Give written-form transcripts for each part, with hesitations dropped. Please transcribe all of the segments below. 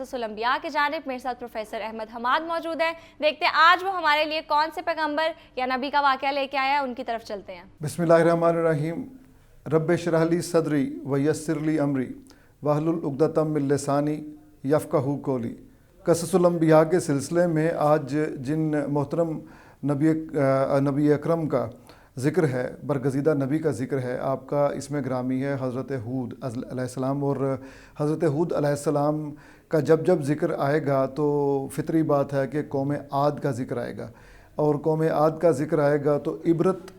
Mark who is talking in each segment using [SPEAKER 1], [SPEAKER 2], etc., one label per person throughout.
[SPEAKER 1] قصص الانبیاء کی جانب۔ میرے ساتھ پروفیسر احمد حماد موجود ہیں، دیکھتے ہیں آج وہ ہمارے لیے کون سے پیغمبر یا نبی کا واقعہ لے کے آیا ہے، ان کی طرف چلتے ہیں۔
[SPEAKER 2] بسم اللہ الرحمن الرحیم۔ رب اشرح لی صدری ویسر لی امری واحلل عقدۃ من لسانی یفقہوا قولی۔ قصص الانبیاء کے سلسلے میں آج جن محترم نبی اکرم کا ذکر ہے، برگزیدہ نبی کا ذکر ہے، آپ کا اس میں گرامی ہے حضرت ہود علیہ السلام۔ اور حضرت ہود علیہ السلام کا جب ذکر آئے گا تو فطری بات ہے کہ قوم عاد کا ذکر آئے گا، اور قوم عاد کا ذکر آئے گا تو عبرت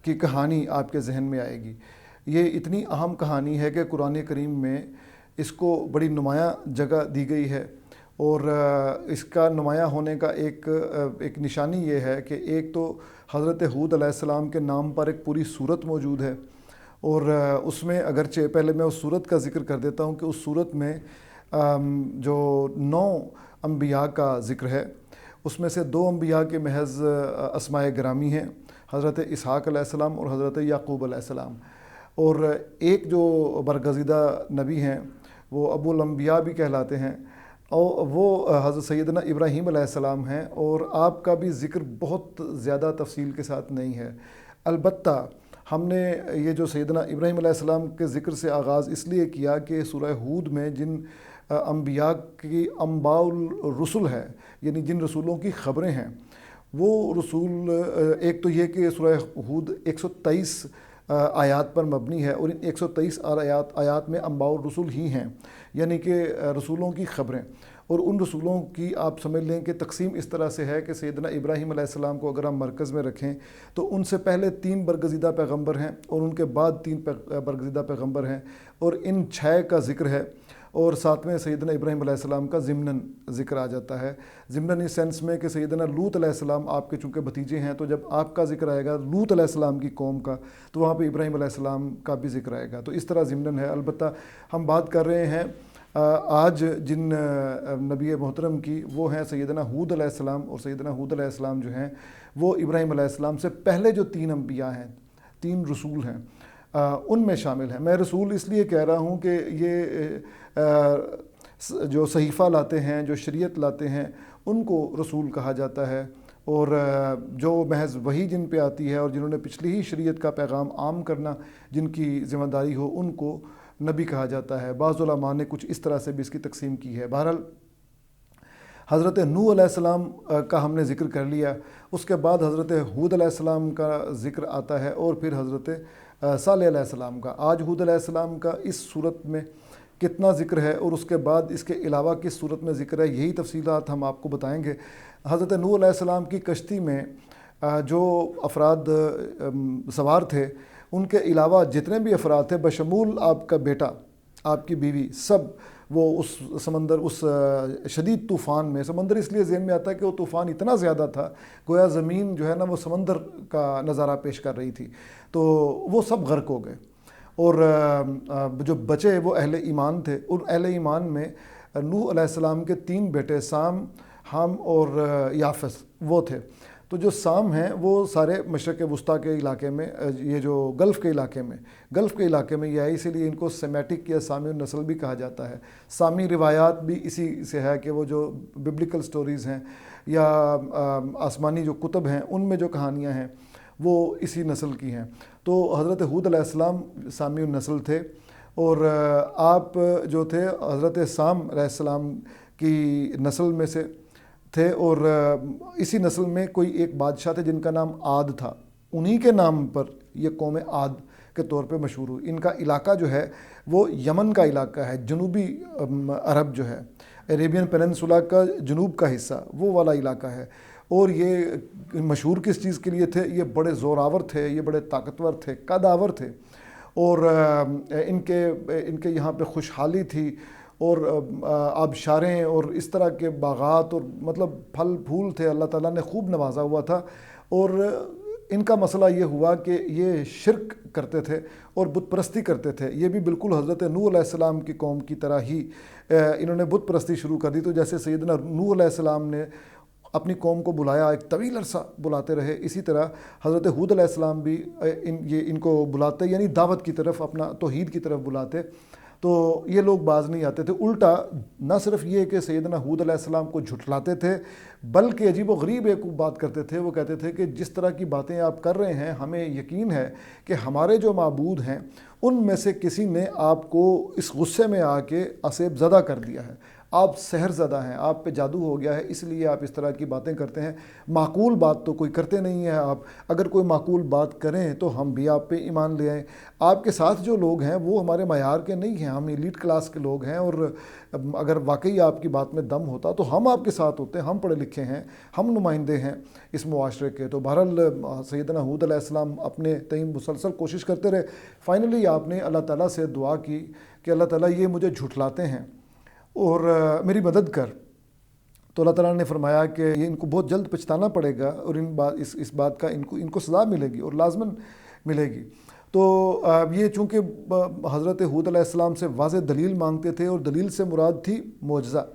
[SPEAKER 2] کی کہانی آپ کے ذہن میں آئے گی۔ یہ اتنی اہم کہانی ہے کہ قرآن کریم میں اس کو بڑی نمایاں جگہ دی گئی ہے، اور اس کا نمایاں ہونے کا ایک نشانی یہ ہے کہ ایک تو حضرت ہود علیہ السلام کے نام پر ایک پوری سورت موجود ہے، اور اس میں اگرچہ پہلے میں اس سورت کا ذکر کر دیتا ہوں کہ اس سورت میں جو 9 انبیاء کا ذکر ہے، اس میں سے 2 انبیاء کے محض اسماء گرامی ہیں، حضرت اسحاق علیہ السلام اور حضرت یعقوب علیہ السلام، اور ایک جو برگزیدہ نبی ہیں وہ ابو الانبیاء بھی کہلاتے ہیں، اور وہ حضرت سیدنا ابراہیم علیہ السلام ہیں، اور آپ کا بھی ذکر بہت زیادہ تفصیل کے ساتھ نہیں ہے۔ البتہ ہم نے یہ جو سیدنا ابراہیم علیہ السلام کے ذکر سے آغاز اس لیے کیا کہ سورہ ہود میں جن انبیاء کی انباء الرسل ہے، یعنی جن رسولوں کی خبریں ہیں، وہ رسول ایک تو یہ کہ سورہ ہود 123 آیات پر مبنی ہے، اور ان 123 آیات میں انباء الرسل ہی ہیں، یعنی کہ رسولوں کی خبریں، اور ان رسولوں کی آپ سمجھ لیں کہ تقسیم اس طرح سے ہے کہ سیدنا ابراہیم علیہ السلام کو اگر ہم مرکز میں رکھیں تو ان سے پہلے 3 برگزیدہ پیغمبر ہیں، اور ان کے بعد 3 برگزیدہ پیغمبر ہیں، اور ان 6 کا ذکر ہے، اور ساتھ میں سیدنا ابراہیم علیہ السلام کا ضمناً ذکر آ جاتا ہے۔ ضمناً اس سینس میں کہ سیدنا لوط علیہ السلام آپ کے چونکہ بھتیجے ہیں، تو جب آپ کا ذکر آئے گا لوط علیہ السلام کی قوم کا تو وہاں پہ ابراہیم علیہ السلام کا بھی ذکر آئے گا، تو اس طرح ضمناً ہے۔ البتہ ہم بات کر رہے ہیں آج جن نبی محترم کی، وہ ہیں سیدنا ہود علیہ السلام، اور سیدنا ہود علیہ السلام جو ہیں وہ ابراہیم علیہ السلام سے پہلے جو 3 انبیاء ہیں، 3 رسول ہیں، ان میں شامل ہیں۔ میں رسول اس لیے کہہ رہا ہوں کہ یہ جو صحیفہ لاتے ہیں، جو شریعت لاتے ہیں، ان کو رسول کہا جاتا ہے، اور جو محض وحی جن پہ آتی ہے اور جنہوں نے پچھلی ہی شریعت کا پیغام عام کرنا جن کی ذمہ داری ہو، ان کو نبی کہا جاتا ہے۔ بعض علماء نے کچھ اس طرح سے بھی اس کی تقسیم کی ہے۔ بہرحال حضرت نوح علیہ السلام کا ہم نے ذکر کر لیا، اس کے بعد حضرت ہود علیہ السلام کا ذکر آتا ہے، اور پھر حضرت صالح علیہ السلام کا۔ آج ہود علیہ السلام کا اس صورت میں کتنا ذکر ہے، اور اس کے بعد اس کے علاوہ کس صورت میں ذکر ہے، یہی تفصیلات ہم آپ کو بتائیں گے۔ حضرت نوح علیہ السلام کی کشتی میں جو افراد سوار تھے، ان کے علاوہ جتنے بھی افراد تھے بشمول آپ کا بیٹا، آپ کی بیوی، سب وہ اس سمندر، اس شدید طوفان میں، سمندر اس لیے ذہن میں آتا ہے کہ وہ طوفان اتنا زیادہ تھا گویا زمین جو ہے نا وہ سمندر کا نظارہ پیش کر رہی تھی، تو وہ سب غرق ہو گئے، اور جو بچے وہ اہل ایمان تھے۔ ان اہل ایمان میں نوح علیہ السلام کے 3 بیٹے سام، حام اور یافس وہ تھے۔ تو جو سام ہیں وہ سارے مشرق وسطیٰ کے علاقے میں، یہ جو گلف کے علاقے میں یہ ہے، اسی لیے ان کو سیمیٹک یا سامی النسل بھی کہا جاتا ہے۔ سامی روایات بھی اسی سے ہے کہ وہ جو ببلیکل سٹوریز ہیں یا آسمانی جو کتب ہیں ان میں جو کہانیاں ہیں وہ اسی نسل کی ہیں۔ تو حضرت ہود علیہ السلام سامی النسل تھے، اور آپ جو تھے حضرت سام علیہ السلام کی نسل میں سے تھے، اور اسی نسل میں کوئی ایک بادشاہ تھے جن کا نام عاد تھا، انہی کے نام پر یہ قوم عاد کے طور پہ مشہور ہوئی۔ ان کا علاقہ جو ہے وہ یمن کا علاقہ ہے، جنوبی عرب جو ہے، عریبین پیننسولا کا جنوب کا حصہ، وہ والا علاقہ ہے۔ اور یہ مشہور کس چیز کے لیے تھے؟ یہ بڑے زوراور تھے، یہ بڑے طاقتور تھے، قدآور تھے، اور ان کے یہاں پہ خوشحالی تھی، اور آبشاریں اور اس طرح کے باغات، اور مطلب پھل پھول تھے، اللہ تعالیٰ نے خوب نوازا ہوا تھا۔ اور ان کا مسئلہ یہ ہوا کہ یہ شرک کرتے تھے اور بت پرستی کرتے تھے۔ یہ بھی بالکل حضرت نوح علیہ السلام کی قوم کی طرح ہی انہوں نے بت پرستی شروع کر دی۔ تو جیسے سیدنا نوح علیہ السلام نے اپنی قوم کو بلایا، ایک طویل عرصہ بلاتے رہے، اسی طرح حضرت ہود علیہ السلام بھی ان کو بلاتے، یعنی دعوت کی طرف، اپنا توحید کی طرف بلاتے۔ تو یہ لوگ باز نہیں آتے تھے. الٹا نہ صرف یہ کہ سیدنا ہود علیہ السلام کو جھٹلاتے تھے بلکہ عجیب و غریب ایک بات کرتے تھے. وہ کہتے تھے کہ جس طرح کی باتیں آپ کر رہے ہیں ہمیں یقین ہے کہ ہمارے جو معبود ہیں ان میں سے کسی نے آپ کو اس غصے میں آ کے اسیب زدہ کر دیا ہے, آپ سحر زدہ ہیں, آپ پہ جادو ہو گیا ہے, اس لیے آپ اس طرح کی باتیں کرتے ہیں. معقول بات تو کوئی کرتے نہیں ہیں آپ, اگر کوئی معقول بات کریں تو ہم بھی آپ پہ ایمان لے آئیں. آپ کے ساتھ جو لوگ ہیں وہ ہمارے معیار کے نہیں ہیں, ہم ایلیٹ کلاس کے لوگ ہیں, اور اگر واقعی آپ کی بات میں دم ہوتا تو ہم آپ کے ساتھ ہوتے, ہم پڑھے لکھے ہیں, ہم نمائندے ہیں اس معاشرے کے. تو بہرحال سیدنا ہود علیہ السلام اپنے تئیں مسلسل کوشش کرتے رہے. فائنلی آپ نے اللہ تعالیٰ سے دعا کی کہ اللہ تعالیٰ یہ مجھے جھٹلاتے ہیں اور میری مدد کر. تو اللہ تعالیٰ نے فرمایا کہ یہ ان کو بہت جلد پچھتانا پڑے گا اور اس بات کا ان کو سزا ملے گی اور لازماً ملے گی. تو یہ چونکہ حضرت ہود علیہ السلام سے واضح دلیل مانگتے تھے, اور دلیل سے مراد تھی معجزہ,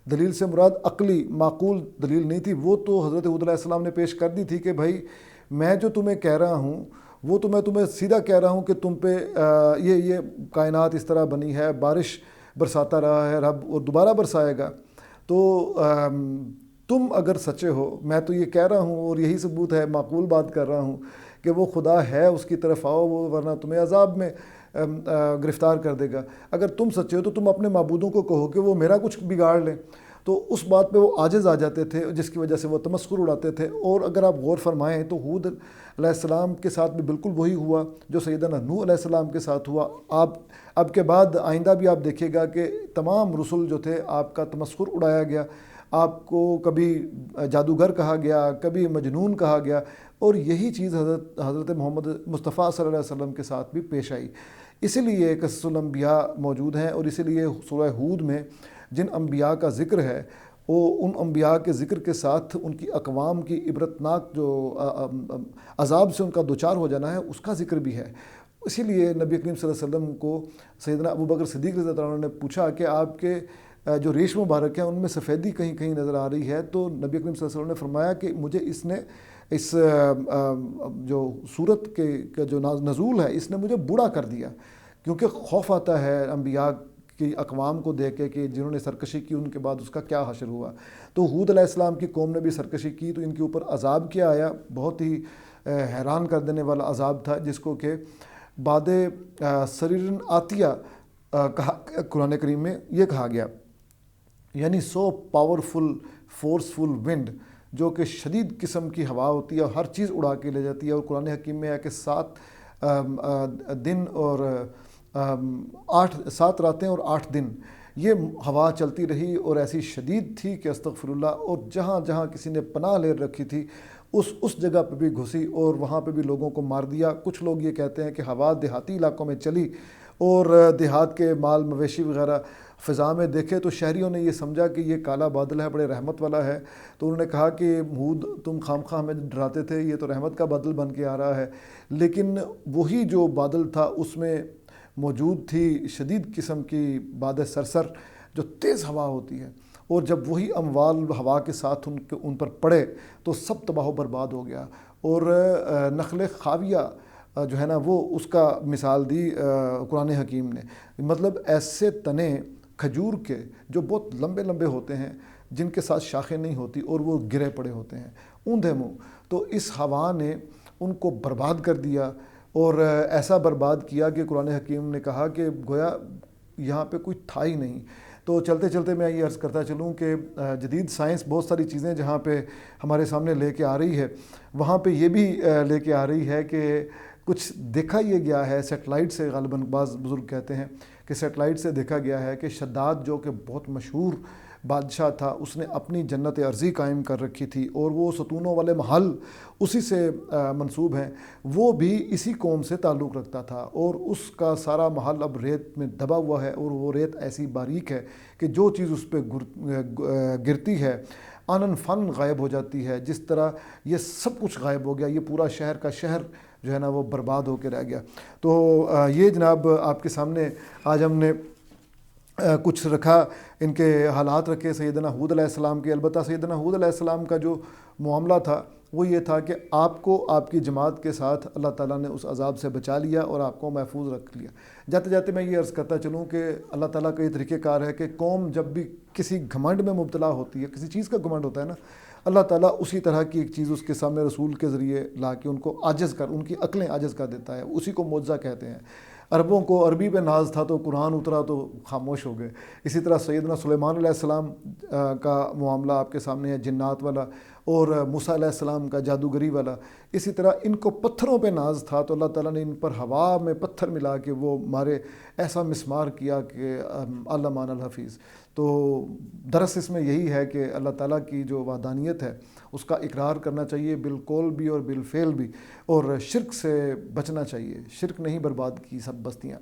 [SPEAKER 2] دلیل سے مراد عقلی معقول دلیل نہیں تھی. وہ تو حضرت ہود علیہ السلام نے پیش کر دی تھی کہ بھائی میں جو تمہیں کہہ رہا ہوں وہ تو میں تمہیں سیدھا کہہ رہا ہوں کہ تم پہ یہ کائنات اس طرح بنی ہے, بارش برساتا رہا ہے رب اور دوبارہ برسائے گا, تو تم اگر سچے ہو, میں تو یہ کہہ رہا ہوں اور یہی ثبوت ہے, معقول بات کر رہا ہوں کہ وہ خدا ہے, اس کی طرف آؤ, وہ ورنہ تمہیں عذاب میں گرفتار کر دے گا. اگر تم سچے ہو تو تم اپنے معبودوں کو کہو کہ وہ میرا کچھ بگاڑ لیں. تو اس بات پہ وہ عاجز آ جاتے تھے جس کی وجہ سے وہ تمسخر اڑاتے تھے. اور اگر آپ غور فرمائیں تو ہود علیہ السلام کے ساتھ بھی بالکل وہی ہوا جو سیدنا نوح علیہ السلام کے ساتھ ہوا. آپ اب کے بعد آئندہ بھی آپ دیکھیے گا کہ تمام رسول جو تھے آپ کا تمسخر اڑایا گیا, آپ کو کبھی جادوگر کہا گیا, کبھی مجنون کہا گیا, اور یہی چیز حضرت محمد مصطفیٰ صلی اللہ علیہ وسلم کے ساتھ بھی پیش آئی. اسی لیے قصص الانبیاء موجود ہیں, اور اسی لیے سورہ ہود میں جن انبیاء کا ذکر ہے وہ ان انبیاء کے ذکر کے ساتھ ان کی اقوام کی عبرتناک جو عذاب سے ان کا دوچار ہو جانا ہے اس کا ذکر بھی ہے. اسی لیے نبی کریم صلی اللہ علیہ وسلم کو سیدنا ابوبکر صدیق رضی اللہ عنہ نے پوچھا کہ آپ کے جو ریش مبارک ہیں ان میں سفیدی کہیں کہیں نظر آ رہی ہے, تو نبی کریم صلی اللہ علیہ وسلم نے فرمایا کہ مجھے اس جو صورت کے جو نزول ہے اس نے مجھے بوڑھا کر دیا, کیونکہ خوف آتا ہے انبیاء کی اقوام کو دیکھ کے کہ جنہوں نے سرکشی کی ان کے بعد اس کا کیا حشر ہوا. تو ہود علیہ السلام کی قوم نے بھی سرکشی کی تو ان کے اوپر عذاب کیا آیا, بہت ہی حیران کر دینے والا عذاب تھا, جس کو کہ باد سریرن آتیہ کہا قرآن کریم میں یہ کہا گیا, یعنی سو پاورفل فورسفل ونڈ, جو کہ شدید قسم کی ہوا ہوتی ہے اور ہر چیز اڑا کے لے جاتی ہے. اور قرآن حکیم میں ہے کہ 7 دن اور 7 راتیں اور 8 دن یہ ہوا چلتی رہی, اور ایسی شدید تھی کہ استغفر اللہ, اور جہاں جہاں کسی نے پناہ لے رکھی تھی اس جگہ پہ بھی گھسی اور وہاں پہ بھی لوگوں کو مار دیا. کچھ لوگ یہ کہتے ہیں کہ ہوا دیہاتی علاقوں میں چلی اور دیہات کے مال مویشی وغیرہ فضا میں دیکھے تو شہریوں نے یہ سمجھا کہ یہ کالا بادل ہے, بڑے رحمت والا ہے, تو انہوں نے کہا کہ ہود تم خامخواہ ہمیں ڈراتے تھے, یہ تو رحمت کا بادل بن کے آ رہا ہے. لیکن وہی جو بادل تھا اس میں موجود تھی شدید قسم کی باد سرسر جو تیز ہوا ہوتی ہے, اور جب وہی اموال ہوا کے ساتھ ان پر پڑے تو سب تباہ و برباد ہو گیا. اور نخل خاویہ جو ہے نا وہ اس کا مثال دی قرآن حکیم نے, مطلب ایسے تنے کھجور کے جو بہت لمبے لمبے ہوتے ہیں, جن کے ساتھ شاخیں نہیں ہوتی اور وہ گرے پڑے ہوتے ہیں اوندھے منہ. تو اس ہوا نے ان کو برباد کر دیا, اور ایسا برباد کیا کہ قرآن حکیم نے کہا کہ گویا یہاں پہ کوئی تھا ہی نہیں. تو چلتے چلتے میں یہ عرض کرتا چلوں کہ جدید سائنس بہت ساری چیزیں جہاں پہ ہمارے سامنے لے کے آ رہی ہے, وہاں پہ یہ بھی لے کے آ رہی ہے کہ کچھ دیکھا یہ گیا ہے سیٹلائٹ سے, غالباً بعض بزرگ کہتے ہیں کہ سیٹلائٹ سے دیکھا گیا ہے کہ شداد جو کہ بہت مشہور بادشاہ تھا, اس نے اپنی جنت ارضی قائم کر رکھی تھی, اور وہ ستونوں والے محل اسی سے منسوب ہیں, وہ بھی اسی قوم سے تعلق رکھتا تھا, اور اس کا سارا محل اب ریت میں دبا ہوا ہے, اور وہ ریت ایسی باریک ہے کہ جو چیز اس پہ گرتی ہے آنن فن غائب ہو جاتی ہے. جس طرح یہ سب کچھ غائب ہو گیا, یہ پورا شہر کا شہر جو ہے نا وہ برباد ہو کے رہ گیا. تو یہ جناب آپ کے سامنے آج ہم نے کچھ رکھا، ان کے حالات رکھے سیدنا ہود علیہ السلام کے۔ البتہ سیدنا ہود علیہ السلام کا جو معاملہ تھا وہ یہ تھا کہ آپ کو آپ کی جماعت کے ساتھ اللہ تعالیٰ نے اس عذاب سے بچا لیا اور آپ کو محفوظ رکھ لیا۔ جاتے جاتے میں یہ عرض کرتا چلوں کہ اللہ تعالیٰ کا یہ طریقہ کار ہے کہ قوم جب بھی کسی گھمنڈ میں مبتلا ہوتی ہے، کسی چیز کا گھمنڈ ہوتا ہے نا، اللہ تعالیٰ اسی طرح کی ایک چیز اس کے سامنے رسول کے ذریعے لا کے ان کو عاجز کر، ان کی عقلیں عاجز کر دیتا ہے، اسی کو معجزہ کہتے ہیں۔ عربوں کو عربی پہ ناز تھا تو قرآن اترا تو خاموش ہو گئے۔ اسی طرح سیدنا سلیمان علیہ السلام کا معاملہ آپ کے سامنے ہے، جنات والا، اور موسیٰ علیہ السلام کا جادوگری والا۔ اسی طرح ان کو پتھروں پہ ناز تھا تو اللہ تعالیٰ نے ان پر ہوا میں پتھر ملا کے وہ مارے، ایسا مسمار کیا کہ علمان الحفیظ۔ تو درس اس میں یہی ہے کہ اللہ تعالیٰ کی جو وحدانیت ہے اس کا اقرار کرنا چاہیے بالقول بھی اور بالفعل بھی، اور شرک سے بچنا چاہیے۔ شرک نہیں برباد کی سب بستیاں۔